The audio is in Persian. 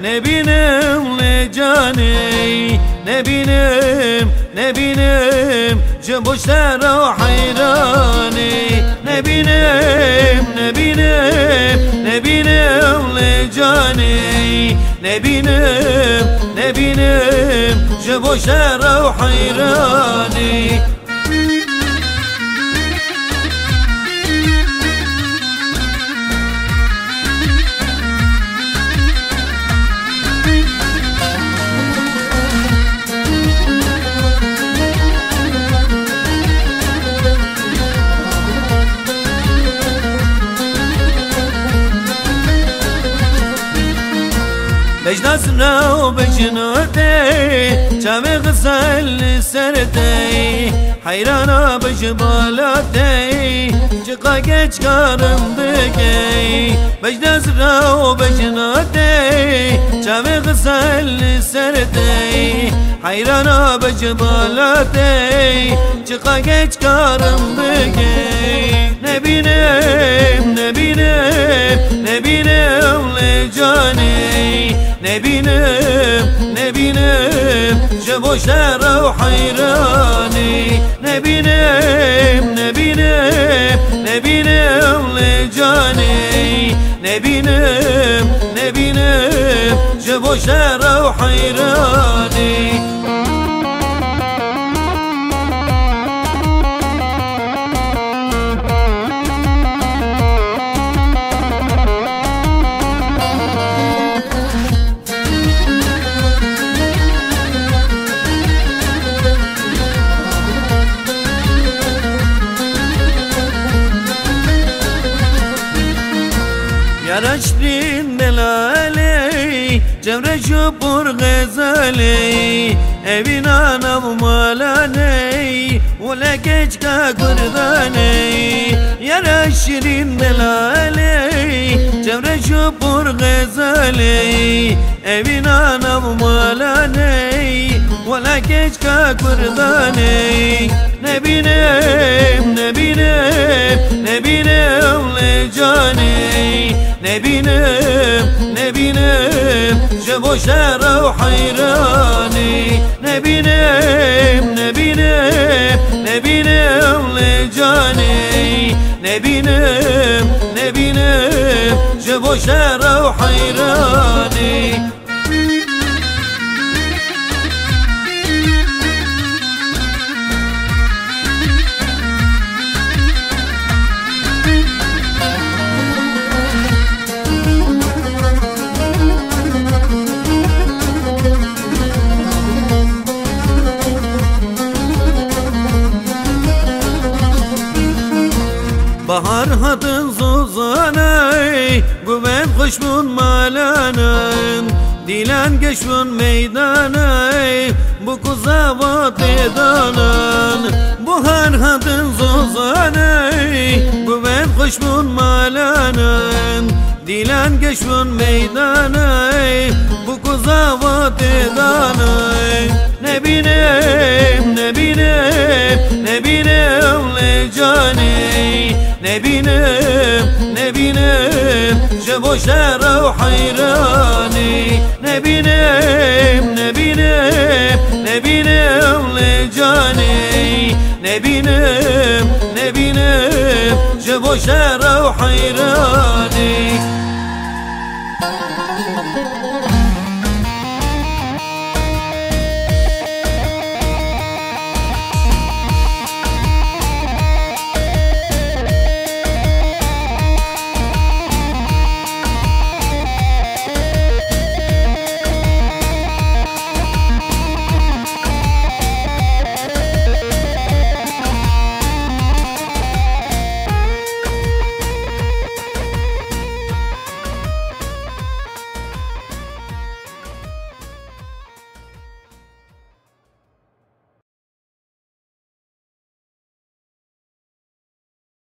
نبینم لجانی نبینم جنبو شهر و حیرانی نبینم لجانی نبینم جنبو شهر و حیرانی بجناسنا وبجناتي جامع غزال سردي حيرانا بجبالاتي جقا جيج كارم بقي بجناسنا وبجناتي جامع غزال سردي حيرانا بجبالاتي جقا جيج كارم بقي نبینم لجانی نبینم جبو شهر و حیرانی نبینم لجانی نبینم جبو شهر و حیرانی رشدين دلالي جمر شبور غزالي ابينا نبمالاني ولا كيشكا قرداني يا رشدين دلالي جمر شبور غزالي ابينا نبمالاني ولا كيشكا قرداني نبینم لجانی نبینم جبو شهر و حیرانی نبینم لجانی نبینم جبو شهر و حیرانی bahar hatın zuzanay güven kuşmun malanay dilan geçmun meydanay bu kuzavat edanan bahar hatın zuzanay güven kuşmun malanay dilan geçmun meydanay bu kuzavat edanay nebinem lejani نبینم جبو شهر و حیرانی نبینم لجانی نبینم جبو شهر و حیرانی